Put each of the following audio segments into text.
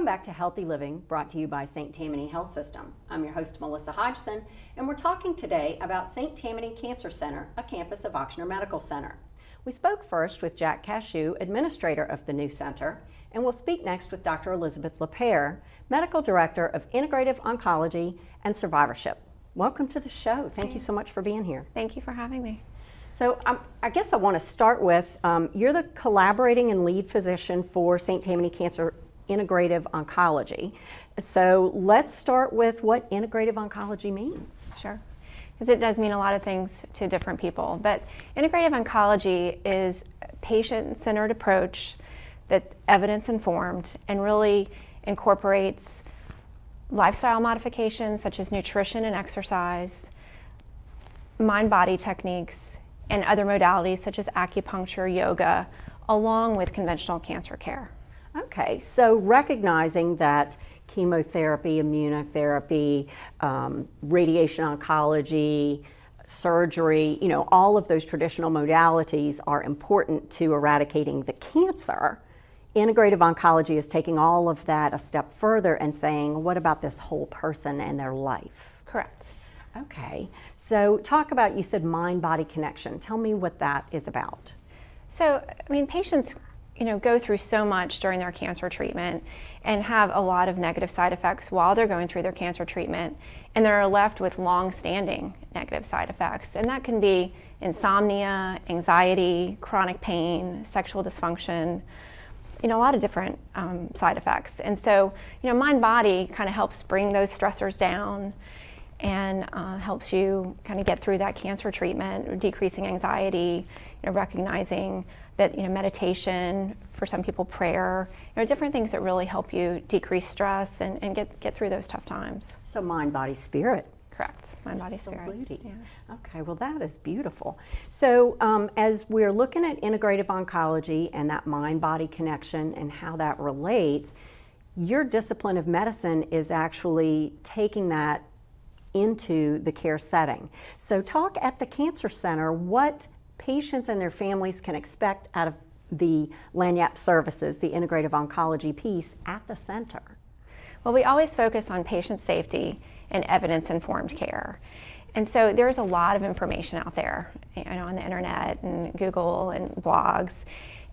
back to Healthy Living, brought to you by St. Tammany Health System. I'm your host, Melissa Hodgson, and we're talking today about St. Tammany Cancer Center, a campus of Ochsner Medical Center. We spoke first with Jack Cashew, administrator of the new center, and we'll speak next with Dr. Elizabeth Lapeyre, medical director of Integrative Oncology and Survivorship. Welcome to the show. Thank you so much for being here. Thank you for having me. So I guess I want to start with, you're the collaborating and lead physician for St. Tammany Cancer Integrative Oncology. So let's start with what integrative oncology means. Sure, because it does mean a lot of things to different people. But integrative oncology is a patient-centered approach that's evidence-informed and really incorporates lifestyle modifications such as nutrition and exercise, mind-body techniques, and other modalities such as acupuncture, yoga, along with conventional cancer care. Okay, so recognizing that chemotherapy, immunotherapy, radiation oncology, surgery, all of those traditional modalities are important to eradicating the cancer. Integrative oncology is taking all of that a step further and saying, what about this whole person and their life? Correct. Okay, so talk about, you said mind-body connection. Tell me what that is about. So, patients, go through so much during their cancer treatment and have a lot of negative side effects while they're going through their cancer treatment, and they're left with long-standing negative side effects. And that can be insomnia, anxiety, chronic pain, sexual dysfunction, a lot of different side effects. And so, mind-body kind of helps bring those stressors down and helps you kind of get through that cancer treatment, decreasing anxiety, recognizing that meditation, for some people prayer, different things that really help you decrease stress and get through those tough times. So mind, body, spirit. Correct, mind, body, spirit. Absolutely. Yeah. Okay, well that is beautiful. So as we're looking at integrative oncology and that mind-body connection and how that relates, your discipline of medicine is actually taking that into the care setting. So talk at the Cancer Center what patients and their families can expect out of the Lanyap services, the integrative oncology piece at the center. Well, we always focus on patient safety and evidence-informed care. And so there's a lot of information out there, on the internet and Google and blogs.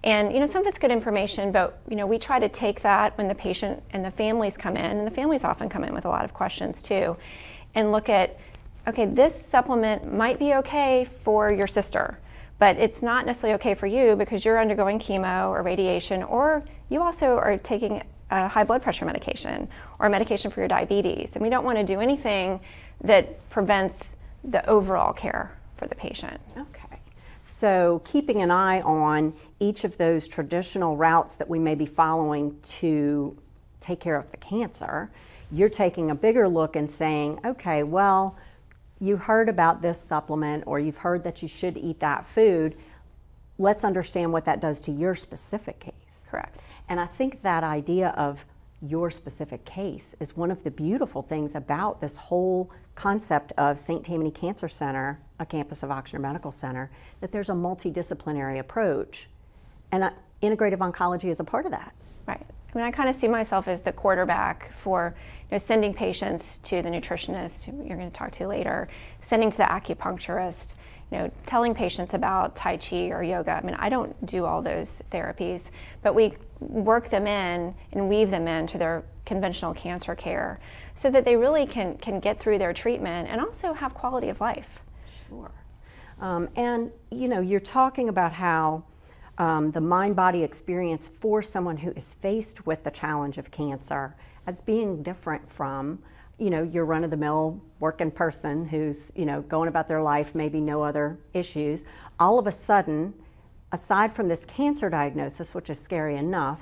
And some of it's good information, but we try to take that when the patient and the families come in, and the families often come in with a lot of questions too, and look at, okay, this supplement might be okay for your sister, but it's not necessarily okay for you because you're undergoing chemo or radiation, or you also are taking a high blood pressure medication or medication for your diabetes. And we don't want to do anything that prevents the overall care for the patient. Okay. So keeping an eye on each of those traditional routes that we may be following to take care of the cancer, you're taking a bigger look and saying, okay, well, you heard about this supplement or you've heard that you should eat that food. Let's understand what that does to your specific case. Correct. And I think that idea of your specific case is one of the beautiful things about this whole concept of St. Tammany Cancer Center, a campus of Ochsner Medical Center, that there's a multidisciplinary approach. And integrative oncology is a part of that. Right. I kind of see myself as the quarterback for sending patients to the nutritionist, who you're going to talk to later, sending to the acupuncturist, telling patients about Tai Chi or yoga. I don't do all those therapies, but we work them in and weave them into their conventional cancer care so that they really can get through their treatment and also have quality of life. Sure. And you're talking about how the mind-body experience for someone who is faced with the challenge of cancer as being different from, your run-of-the-mill working person who's, going about their life, maybe no other issues. All of a sudden, aside from this cancer diagnosis, which is scary enough,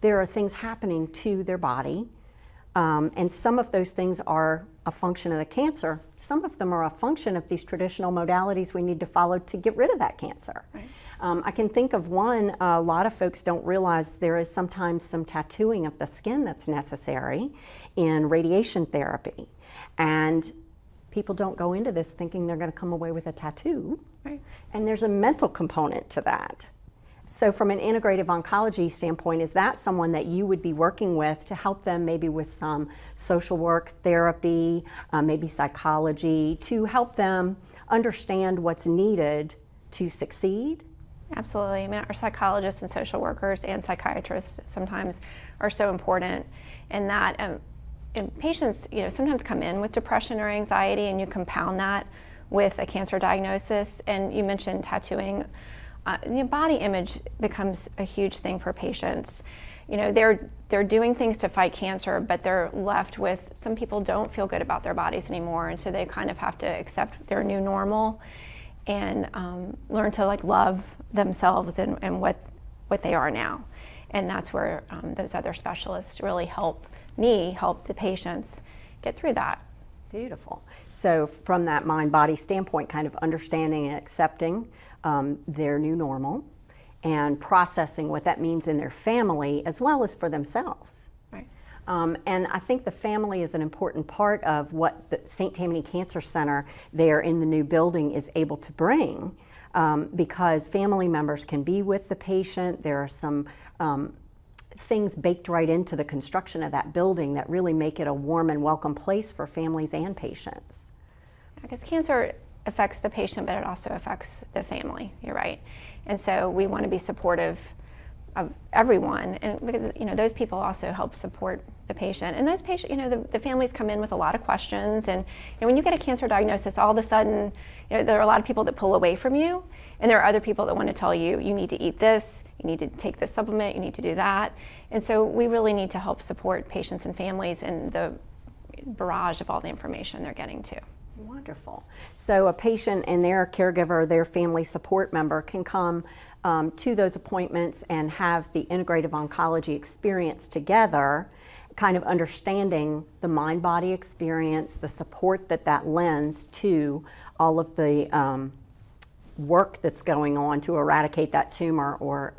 there are things happening to their body. And some of those things are a function of the cancer. Some of them are a function of these traditional modalities we need to follow to get rid of that cancer. Right. I can think of one, a lot of folks don't realize there is sometimes some tattooing of the skin that's necessary in radiation therapy. And people don't go into this thinking they're going to come away with a tattoo. Right. And there's a mental component to that. So from an integrative oncology standpoint, is that someone that you would be working with to help them maybe with some social work, therapy, maybe psychology, to help them understand what's needed to succeed? Absolutely. I mean, our psychologists and social workers and psychiatrists sometimes are so important in that and patients, sometimes come in with depression or anxiety, and you compound that with a cancer diagnosis. And you mentioned tattooing. Body image becomes a huge thing for patients. They're doing things to fight cancer, but they're left with, some people don't feel good about their bodies anymore, and so they kind of have to accept their new normal and learn to love themselves and what they are now. And that's where those other specialists really help the patients get through that. Beautiful. So from that mind-body standpoint, kind of understanding and accepting their new normal and processing what that means in their family as well as for themselves. Right. And I think the family is an important part of what the St. Tammany Cancer Center there in the new building is able to bring, because family members can be with the patient. There are some things baked right into the construction of that building that really make it a warm and welcome place for families and patients. Because cancer affects the patient, but it also affects the family. You're right. And so we want to be supportive of everyone, and because those people also help support the patient. And those patients, the families come in with a lot of questions, and when you get a cancer diagnosis, all of a sudden, there are a lot of people that pull away from you, and there are other people that want to tell you, you need to eat this, you need to take this supplement, you need to do that. And so we really need to help support patients and families in the barrage of all the information they're getting to. Wonderful. So a patient and their caregiver, their family support member can come to those appointments and have the integrative oncology experience together, kind of understanding the mind-body experience, the support that lends to all of the work that's going on to eradicate that tumor or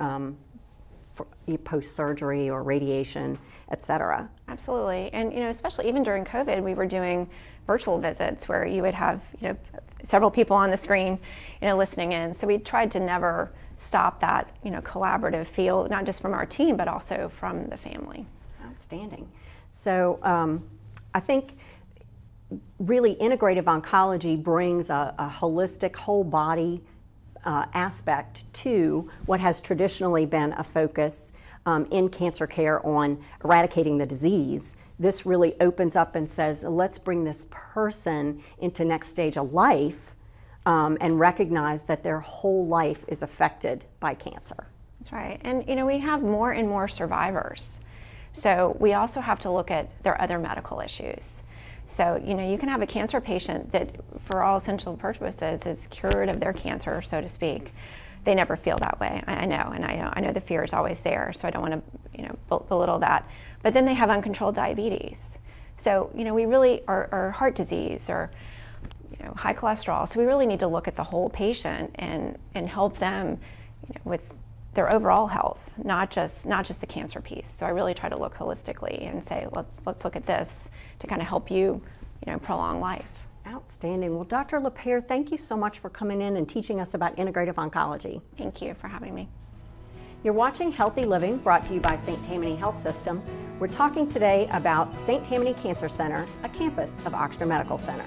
post-surgery or radiation, et cetera. Absolutely. And especially even during COVID, we were doing virtual visits where you would have several people on the screen listening in. So we tried to never stop that collaborative feel, not just from our team but also from the family. Outstanding. So I think really integrative oncology brings a holistic whole body aspect to what has traditionally been a focus in cancer care on eradicating the disease. This really opens up and says, let's bring this person into next stage of life and recognize that their whole life is affected by cancer. That's right. And we have more and more survivors. So we also have to look at their other medical issues. So, you can have a cancer patient that, for all essential purposes, is cured of their cancer, so to speak. They never feel that way. I know, and I know the fear is always there, so I don't want to, belittle that. But then they have uncontrolled diabetes. So, we really, or heart disease, or, high cholesterol. So we really need to look at the whole patient and help them, with their overall health, not just the cancer piece. So I really try to look holistically and say, let's look at this to kind of help you, prolong life. Outstanding. Well, Dr. Lapeyre, thank you so much for coming in and teaching us about integrative oncology. Thank you for having me. You're watching Healthy Living, brought to you by St. Tammany Health System. We're talking today about St. Tammany Cancer Center, a campus of Ochsner Medical Center.